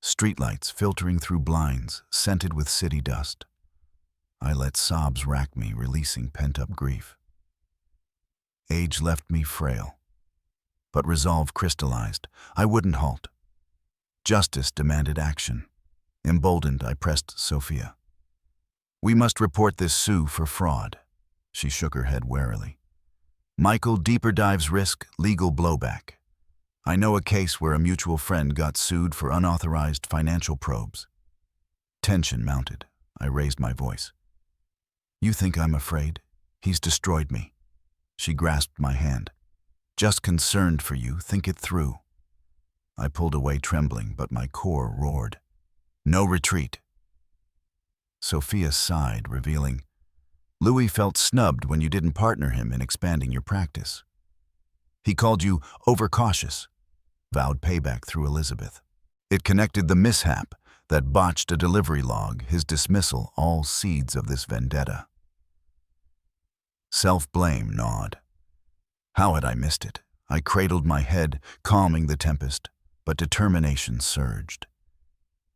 streetlights filtering through blinds, scented with city dust, I let sobs rack me, releasing pent-up grief. Age left me frail, but resolve crystallized. I wouldn't halt. Justice demanded action. Emboldened, I pressed Sophia. "We must report this Sue for fraud." She shook her head warily. "Michael, deeper dives risk legal blowback. I know a case where a mutual friend got sued for unauthorized financial probes." Tension mounted. I raised my voice. "You think I'm afraid? He's destroyed me." She grasped my hand. "Just concerned for you. Think it through." I pulled away, trembling, but my core roared. "No retreat." Sophia sighed, revealing, "Louis felt snubbed when you didn't partner him in expanding your practice. He called you overcautious," vowed payback through Elizabeth. It connected the mishap that botched a delivery log, his dismissal, all seeds of this vendetta. Self-blame gnawed. How had I missed it? I cradled my head, calming the tempest, but determination surged.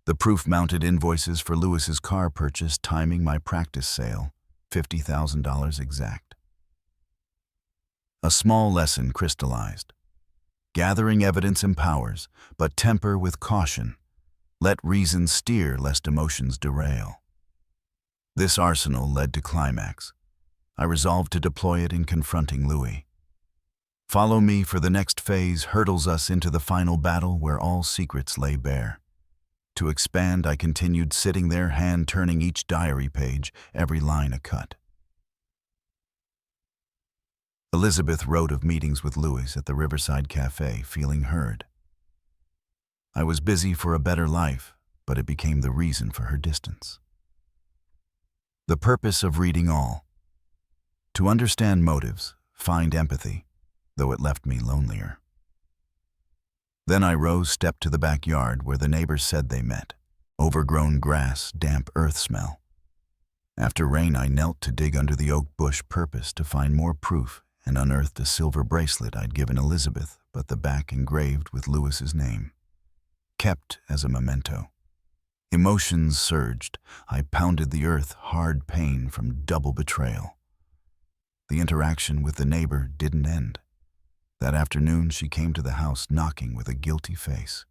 The proof-mounted invoices for Lewis's car purchase timing my practice sale, $50,000 exact. A small lesson crystallized. Gathering evidence empowers, but temper with caution. Let reason steer lest emotions derail. This arsenal led to climax. I resolved to deploy it in confronting Louis. Follow me, for the next phase hurtles us into the final battle where all secrets lay bare. To expand, I continued, sitting there, hand turning each diary page, every line a cut. Elizabeth wrote of meetings with Louis at the Riverside Cafe, feeling heard. I was busy for a better life, but it became the reason for her distance. The purpose of reading all: to understand motives, find empathy, though it left me lonelier. Then I rose, stepped to the backyard where the neighbors said they met. Overgrown grass, damp earth smell. After rain, I knelt to dig under the oak bush, purpose to find more proof, and unearthed a silver bracelet I'd given Elizabeth, but the back engraved with Lewis's name, kept as a memento. Emotions surged. I pounded the earth, hard pain from double betrayal. The interaction with the neighbor didn't end. That afternoon, she came to the house, knocking with a guilty face.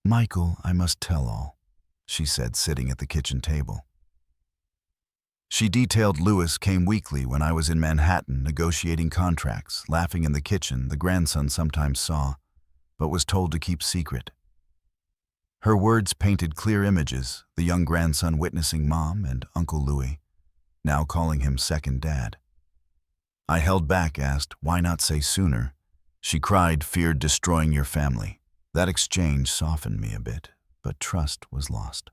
"Michael, I must tell all," she said, sitting at the kitchen table. She detailed Louis came weekly when I was in Manhattan negotiating contracts, laughing in the kitchen the grandson sometimes saw, but was told to keep secret. Her words painted clear images, the young grandson witnessing Mom and Uncle Louis, now calling him second dad. I held back, asked, why not say sooner? She cried, feared destroying your family. That exchange softened me a bit, but trust was lost.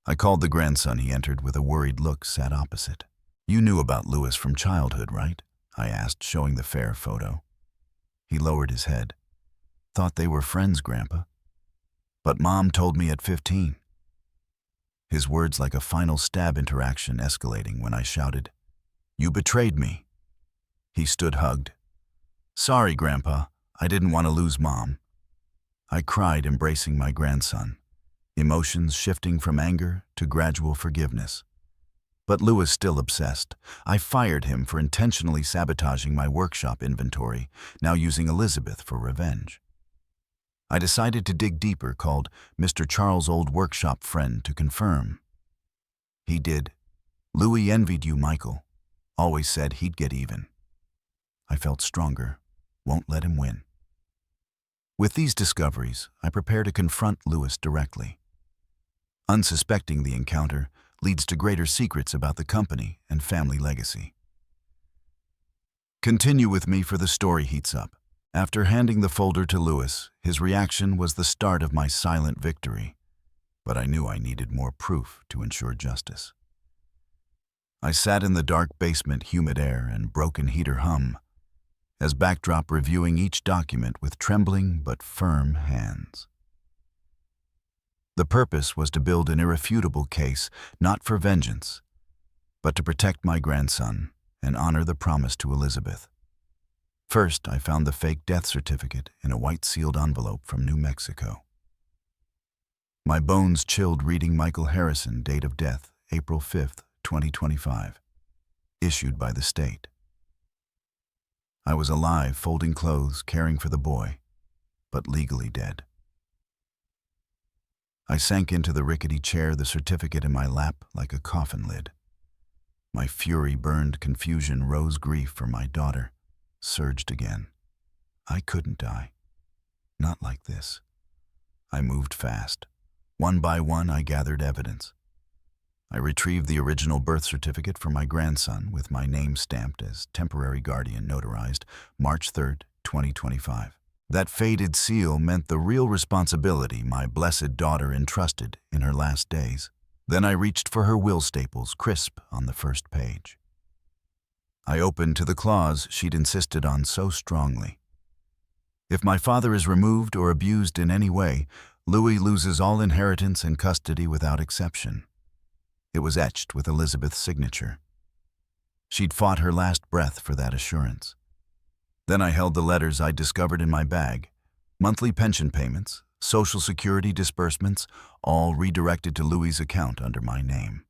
I called the grandson. He entered with a worried look, sat opposite. You knew about Louis from childhood, right? I asked, showing the fair photo. He lowered his head. Thought they were friends, Grandpa. But Mom told me at 15. His words like a final stab interaction escalating when I shouted, You betrayed me. He stood hugged. Sorry, Grandpa. I didn't want to lose Mom. I cried, embracing my grandson, emotions shifting from anger to gradual forgiveness. But Louis still obsessed. I fired him for intentionally sabotaging my workshop inventory, now using Elizabeth for revenge. I decided to dig deeper, called Mr. Charles' old workshop friend to confirm. He did. Louis envied you, Michael. Always said he'd get even. I felt stronger. Won't let him win. With these discoveries, I prepare to confront Louis directly. Unsuspecting the encounter leads to greater secrets about the company and family legacy. Continue with me for the story heats up. After handing the folder to Louis, his reaction was the start of my silent victory, but I knew I needed more proof to ensure justice. I sat in the dark basement, humid air and broken heater hum, as backdrop reviewing each document with trembling but firm hands. The purpose was to build an irrefutable case, not for vengeance, but to protect my grandson and honor the promise to Elizabeth. First, I found the fake death certificate in a white sealed envelope from New Mexico. My bones chilled reading Michael Harrison, date of death, April 5th, 2025, issued by the state. I was alive, folding clothes, caring for the boy, but legally dead. I sank into the rickety chair, the certificate in my lap like a coffin lid. My fury burned, confusion rose, grief for my daughter surged again. I couldn't die. Not like this. I moved fast. One by one, I gathered evidence. I retrieved the original birth certificate for my grandson with my name stamped as temporary guardian, notarized March 3rd, 2025. That faded seal meant the real responsibility my blessed daughter entrusted in her last days. Then I reached for her will staples, crisp on the first page. I opened to the clause she'd insisted on so strongly. If my father is removed or abused in any way, Louis loses all inheritance and custody without exception. It was etched with Elizabeth's signature. She'd fought her last breath for that assurance. Then I held the letters I'd discovered in my bag. Monthly pension payments, Social Security disbursements, all redirected to Louis' account under my name.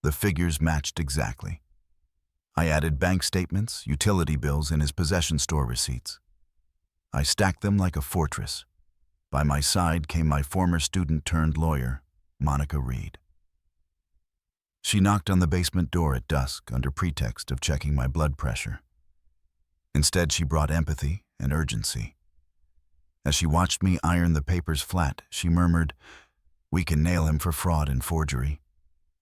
The figures matched exactly. I added bank statements, utility bills, and his possession store receipts. I stacked them like a fortress. By my side came my former student-turned-lawyer, Monica Reed. She knocked on the basement door at dusk under pretext of checking my blood pressure. Instead, she brought empathy and urgency. As she watched me iron the papers flat, she murmured, "We can nail him for fraud and forgery.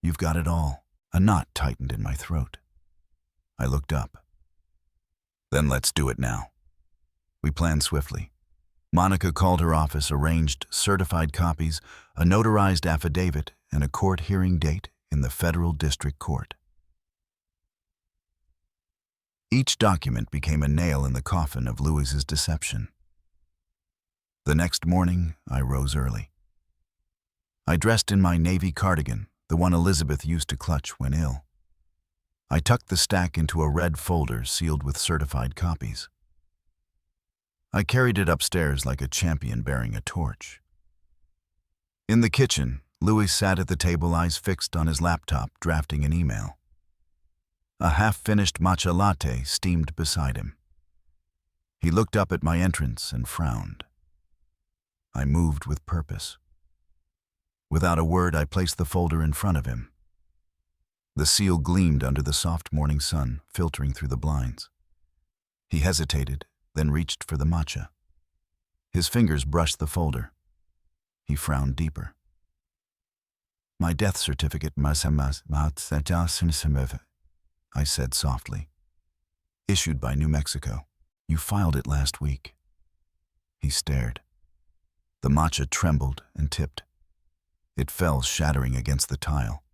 You've got it all." A knot tightened in my throat. I looked up. "Then let's do it now." We planned swiftly. Monica called her office, arranged certified copies, a notarized affidavit, and a court hearing date in the federal district court. Each document became a nail in the coffin of Louis's deception. The next morning, I rose early. I dressed in my navy cardigan, the one Elizabeth used to clutch when ill. I tucked the stack into a red folder sealed with certified copies. I carried it upstairs like a champion bearing a torch. In the kitchen, Louis sat at the table, eyes fixed on his laptop, drafting an email. A half-finished matcha latte steamed beside him. He looked up at my entrance and frowned. I moved with purpose. Without a word, I placed the folder in front of him. The seal gleamed under the soft morning sun, filtering through the blinds. He hesitated, then reached for the matcha. His fingers brushed the folder. He frowned deeper. "My death certificate, I said softly. "Issued by New Mexico. You filed it last week." He stared. The matcha trembled and tipped. It fell shattering against the tile.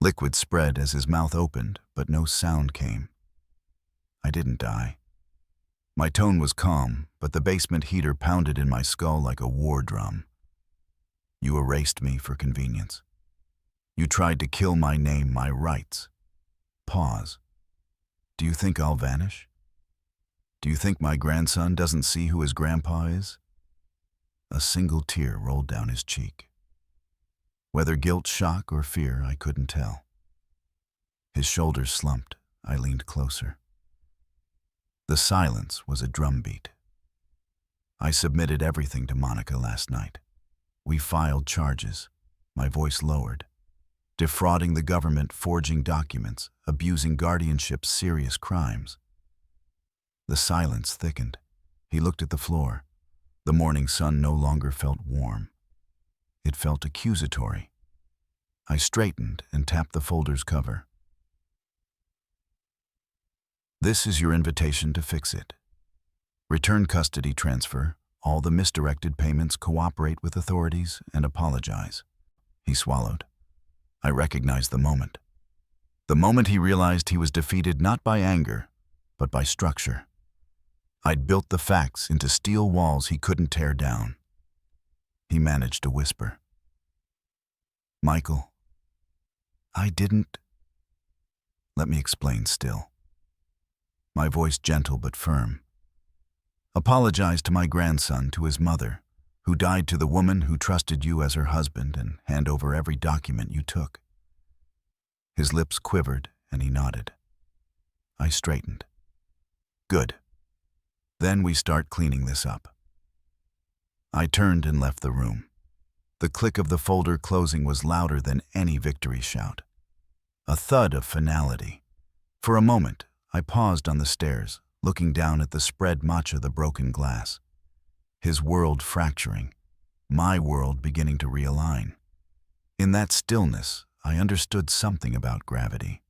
Liquid spread as his mouth opened, but no sound came. I didn't die. My tone was calm, but the basement heater pounded in my skull like a war drum. "You erased me for convenience. You tried to kill my name, my rights." Pause. "Do you think I'll vanish? Do you think my grandson doesn't see who his grandpa is?" A single tear rolled down his cheek. Whether guilt, shock, or fear, I couldn't tell. His shoulders slumped. I leaned closer. The silence was a drumbeat. "I submitted everything to Monica last night. We filed charges." My voice lowered. "Defrauding the government, forging documents, abusing guardianship, serious crimes." The silence thickened. He looked at the floor. The morning sun no longer felt warm. It felt accusatory. I straightened and tapped the folder's cover. "This is your invitation to fix it. Return custody transfer, all the misdirected payments, cooperate with authorities, and apologize." He swallowed. I recognized the moment. The moment he realized he was defeated not by anger, but by structure. I'd built the facts into steel walls he couldn't tear down. He managed to whisper, "Michael, I didn't..." Let me explain still. My voice gentle but firm. "Apologize to my grandson, to his mother, who died, to the woman who trusted you as her husband, and hand over every document you took." His lips quivered and he nodded. I straightened. "Good. Then we start cleaning this up." I turned and left the room. The click of the folder closing was louder than any victory shout. A thud of finality. For a moment, I paused on the stairs, looking down at the spread matcha, the broken glass. His world fracturing, my world beginning to realign. In that stillness, I understood something about gravity.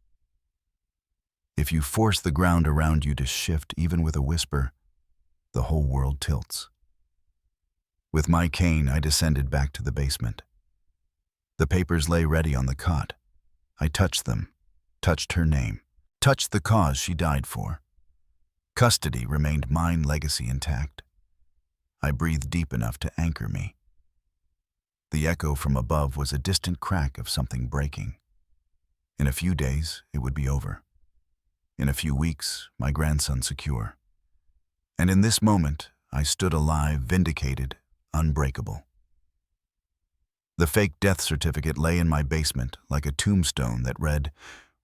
If you force the ground around you to shift even with a whisper, the whole world tilts. With my cane, I descended back to the basement. The papers lay ready on the cot. I touched them, touched her name, touched the cause she died for. Custody remained mine, legacy intact. I breathed deep enough to anchor me. The echo from above was a distant crack of something breaking. In a few days, it would be over. In a few weeks, my grandson secure. And in this moment, I stood alive, vindicated, unbreakable. The fake death certificate lay in my basement like a tombstone that read,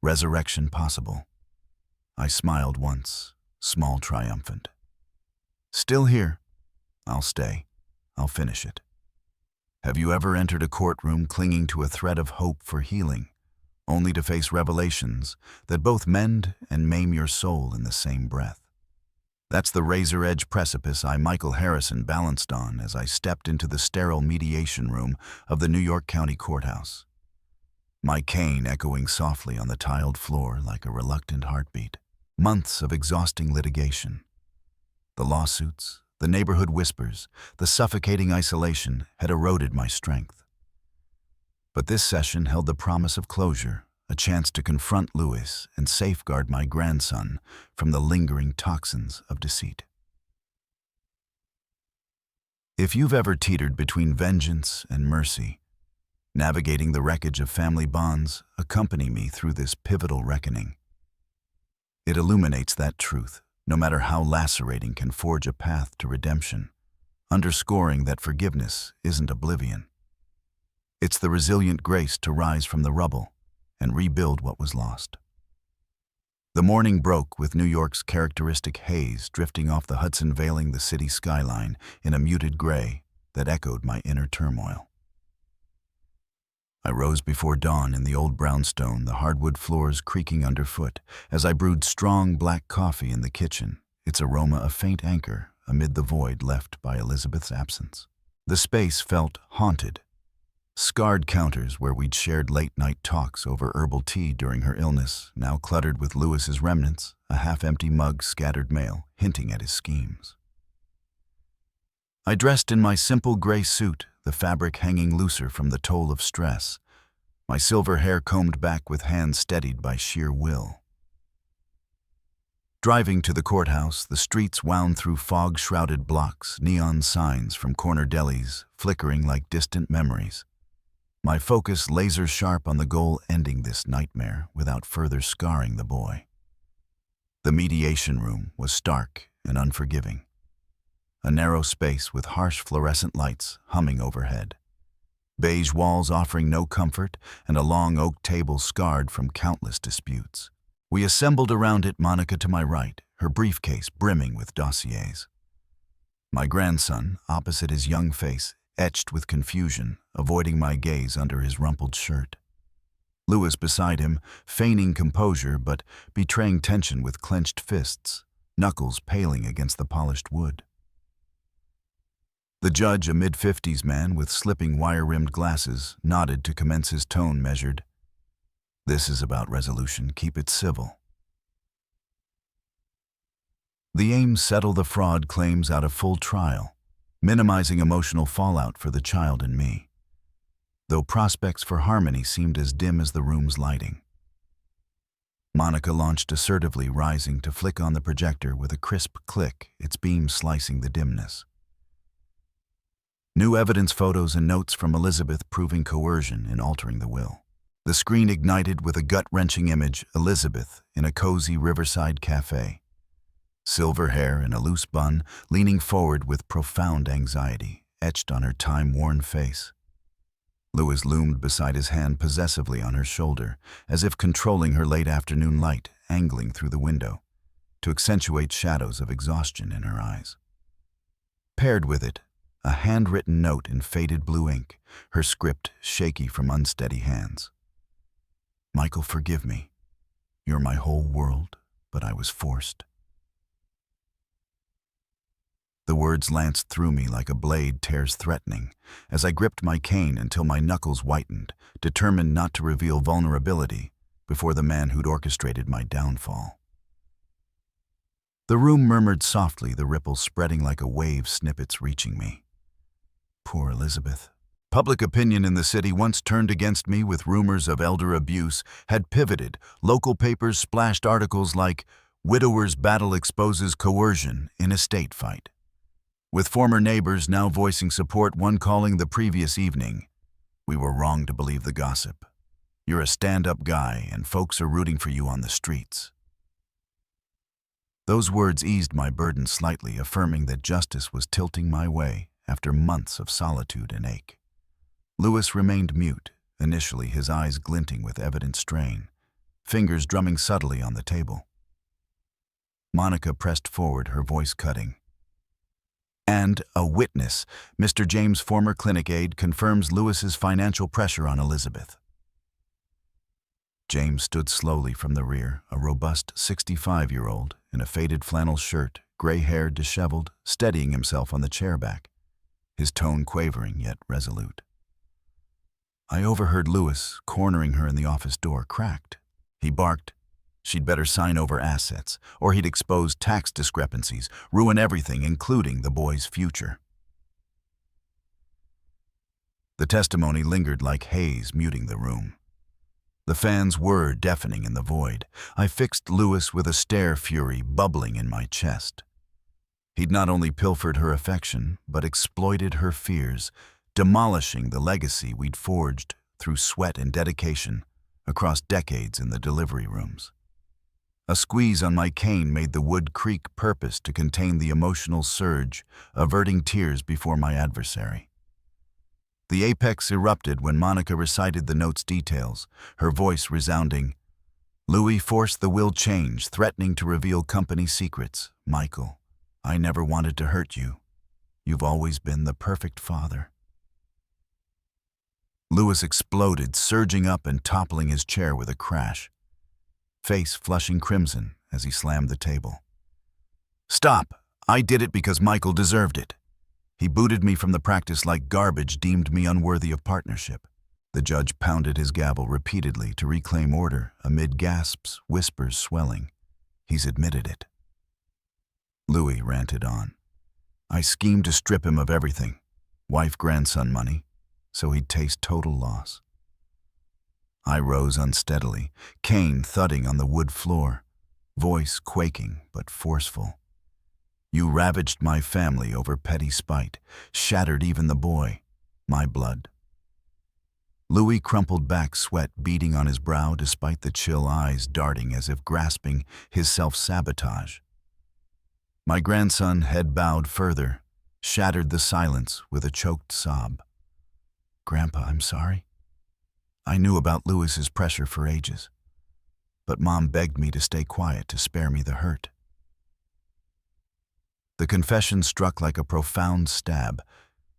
"Resurrection possible." I smiled once, small, triumphant. Still here. I'll stay. I'll finish it. Have you ever entered a courtroom clinging to a thread of hope for healing, only to face revelations that both mend and maim your soul in the same breath? That's the razor-edge precipice I, Michael Harrison, balanced on as I stepped into the sterile mediation room of the New York County Courthouse. My cane echoing softly on the tiled floor like a reluctant heartbeat. Months of exhausting litigation. The lawsuits, the neighborhood whispers, the suffocating isolation had eroded my strength. But this session held the promise of closure, a chance to confront Louis and safeguard my grandson from the lingering toxins of deceit. If you've ever teetered between vengeance and mercy, navigating the wreckage of family bonds, accompany me through this pivotal reckoning. It illuminates that truth, no matter how lacerating, can forge a path to redemption, underscoring that forgiveness isn't oblivion. It's the resilient grace to rise from the rubble and rebuild what was lost. The morning broke with New York's characteristic haze drifting off the Hudson, veiling the city skyline in a muted gray that echoed my inner turmoil. I rose before dawn in the old brownstone, the hardwood floors creaking underfoot, as I brewed strong black coffee in the kitchen, its aroma a faint anchor amid the void left by Elizabeth's absence. The space felt haunted. Scarred counters where we'd shared late-night talks over herbal tea during her illness, now cluttered with Lewis's remnants, a half-empty mug scattered mail, hinting at his schemes. I dressed in my simple gray suit, the fabric hanging looser from the toll of stress, my silver hair combed back with hands steadied by sheer will. Driving to the courthouse, the streets wound through fog-shrouded blocks, neon signs from corner delis flickering like distant memories. My focus laser-sharp on the goal ending this nightmare without further scarring the boy. The mediation room was stark and unforgiving. A narrow space with harsh fluorescent lights humming overhead. Beige walls offering no comfort, and a long oak table scarred from countless disputes. We assembled around it, Monica to my right, her briefcase brimming with dossiers. My grandson, opposite his young face, etched with confusion, avoiding my gaze under his rumpled shirt. Lewis beside him, feigning composure but betraying tension with clenched fists, knuckles paling against the polished wood. The judge, a mid-50s man with slipping wire-rimmed glasses, nodded to commence his tone measured. "This is about resolution. Keep it civil." The aim: settle the fraud claims out of full trial, minimizing emotional fallout for the child and me, though prospects for harmony seemed as dim as the room's lighting. Monica launched assertively, rising to flick on the projector with a crisp click, its beam slicing the dimness. New evidence, photos and notes from Elizabeth proving coercion in altering the will. The screen ignited with a gut-wrenching image, Elizabeth in a cozy riverside cafe. Silver hair in a loose bun, leaning forward with profound anxiety, etched on her time-worn face. Lewis loomed beside his hand possessively on her shoulder, as if controlling her late-afternoon light angling through the window, to accentuate shadows of exhaustion in her eyes. Paired with it, a handwritten note in faded blue ink, her script shaky from unsteady hands. "Michael, forgive me. You're my whole world, but I was forced." The words lanced through me like a blade tears threatening, as I gripped my cane until my knuckles whitened, determined not to reveal vulnerability before the man who'd orchestrated my downfall. The room murmured softly, the ripples spreading like a wave, snippets reaching me. Poor Elizabeth. Public opinion in the city, once turned against me with rumors of elder abuse, had pivoted. Local papers splashed articles like "Widower's Battle Exposes Coercion in Estate Fight," with former neighbors now voicing support, one calling the previous evening, "We were wrong to believe the gossip. You're a stand-up guy and folks are rooting for you on the streets." Those words eased my burden slightly, affirming that justice was tilting my way after months of solitude and ache. Lewis remained mute, initially his eyes glinting with evident strain, fingers drumming subtly on the table. Monica pressed forward, her voice cutting. "And a witness, Mr. James, former clinic aide, confirms Lewis's financial pressure on Elizabeth." James stood slowly from the rear, a robust 65-year-old in a faded flannel shirt, gray hair disheveled, steadying himself on the chair back, his tone quavering yet resolute. I overheard Lewis, cornering her in the office door, cracked. He barked she'd better sign over assets, or he'd expose tax discrepancies, ruin everything, including the boy's future. The testimony lingered like haze, muting the room. The fans were deafening in the void. I fixed Lewis with a stare, fury bubbling in my chest. He'd not only pilfered her affection, but exploited her fears, demolishing the legacy we'd forged through sweat and dedication across decades in the delivery rooms. A squeeze on my cane made the wood creak, purpose to contain the emotional surge, averting tears before my adversary. The apex erupted when Monica recited the note's details, her voice resounding. "Louis forced the will change, threatening to reveal company secrets. Michael, I never wanted to hurt you. You've always been the perfect father." Louis exploded, surging up and toppling his chair with a crash, face flushing crimson as he slammed the table. "Stop! I did it because Michael deserved it." He booted me from the practice like garbage, deemed me unworthy of partnership. The judge pounded his gavel repeatedly to reclaim order amid gasps, whispers swelling. "He's admitted it." Louis ranted on. "I schemed to strip him of everything, wife, grandson money, so he'd taste total loss." I rose unsteadily, cane thudding on the wood floor, voice quaking but forceful. "You ravaged my family over petty spite, shattered even the boy, my blood." Louis crumpled back, sweat beading on his brow despite the chill eyes darting as if grasping his self-sabotage. My grandson, head bowed further, shattered the silence with a choked sob. "Grandpa, I'm sorry. I knew about Louis's pressure for ages, but Mom begged me to stay quiet to spare me the hurt." The confession struck like a profound stab,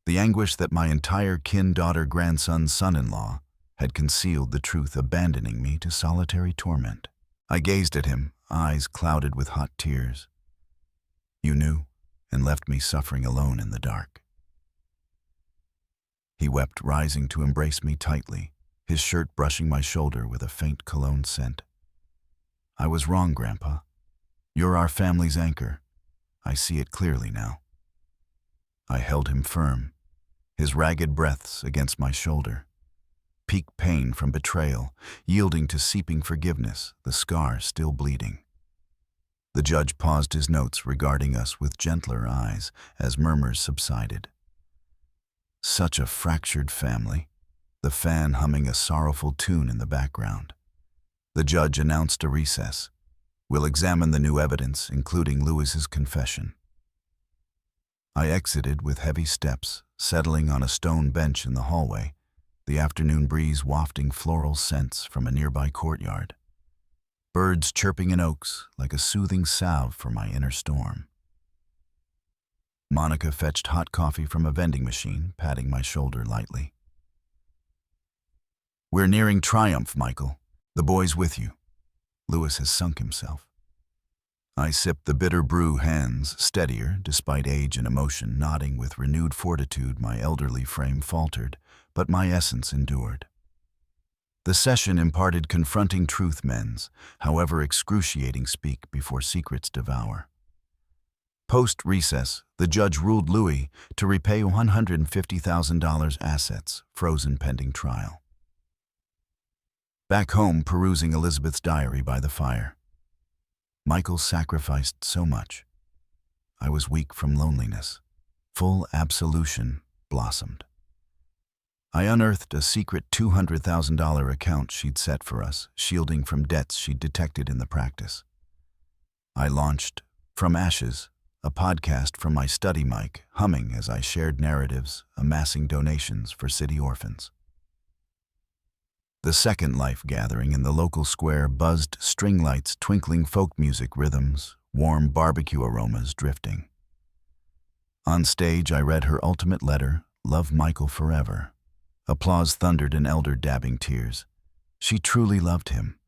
the anguish that my entire kin, daughter, grandson, son-in-law had concealed the truth, abandoning me to solitary torment. I gazed at him, eyes clouded with hot tears. "You knew, and left me suffering alone in the dark." He wept, rising to embrace me tightly, his shirt brushing my shoulder with a faint cologne scent. "I was wrong, Grandpa. You're our family's anchor. I see it clearly now." I held him firm, his ragged breaths against my shoulder. Peak pain from betrayal, yielding to seeping forgiveness, the scar still bleeding. The judge paused his notes, regarding us with gentler eyes as murmurs subsided. Such a fractured family, the fan humming a sorrowful tune in the background. The judge announced a recess. "We'll examine the new evidence, including Louis's confession." I exited with heavy steps, settling on a stone bench in the hallway, the afternoon breeze wafting floral scents from a nearby courtyard. Birds chirping in oaks like a soothing salve for my inner storm. Monica fetched hot coffee from a vending machine, patting my shoulder lightly. "We're nearing triumph, Michael. The boy's with you. Louis has sunk himself." I sipped the bitter brew, hands steadier despite age and emotion, nodding with renewed fortitude. My elderly frame faltered, but my essence endured. The session imparted confronting truth, men's, however excruciating, speak before secrets devour. Post-recess, the judge ruled Louis to repay $150,000 assets, frozen pending trial. Back home, perusing Elizabeth's diary by the fire. Michael sacrificed so much. I was weak from loneliness. Full absolution blossomed. I unearthed a secret $200,000 account she'd set for us, shielding from debts she'd detected in the practice. I launched From Ashes, a podcast from my study mic, humming as I shared narratives, amassing donations for city orphans. The Second Life gathering in the local square buzzed, string lights twinkling, folk music rhythms, warm barbecue aromas drifting. On stage, I read her ultimate letter, "Love Michael Forever." Applause thundered, an elder dabbing tears. She truly loved him.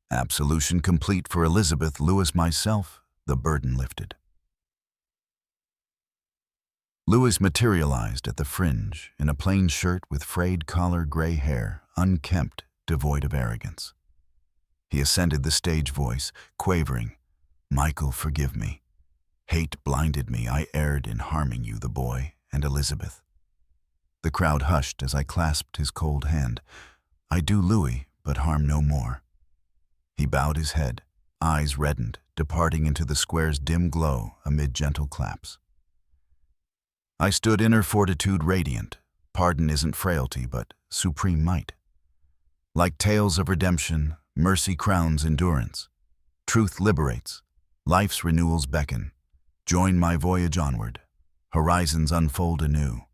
Absolution complete for Elizabeth, Louis, myself, the burden lifted. Louis materialized at the fringe in a plain shirt with frayed collar, gray hair, unkempt, devoid of arrogance. He ascended the stage, voice quavering, "Michael, forgive me. Hate blinded me. I erred in harming you, the boy, and Elizabeth." The crowd hushed as I clasped his cold hand. "I do, Louis, but harm no more." He bowed his head, eyes reddened, departing into the square's dim glow amid gentle claps. I stood, inner fortitude radiant. Pardon isn't frailty, but supreme might. Like tales of redemption, mercy crowns endurance. Truth liberates. Life's renewals beckon. Join my voyage onward. Horizons unfold anew.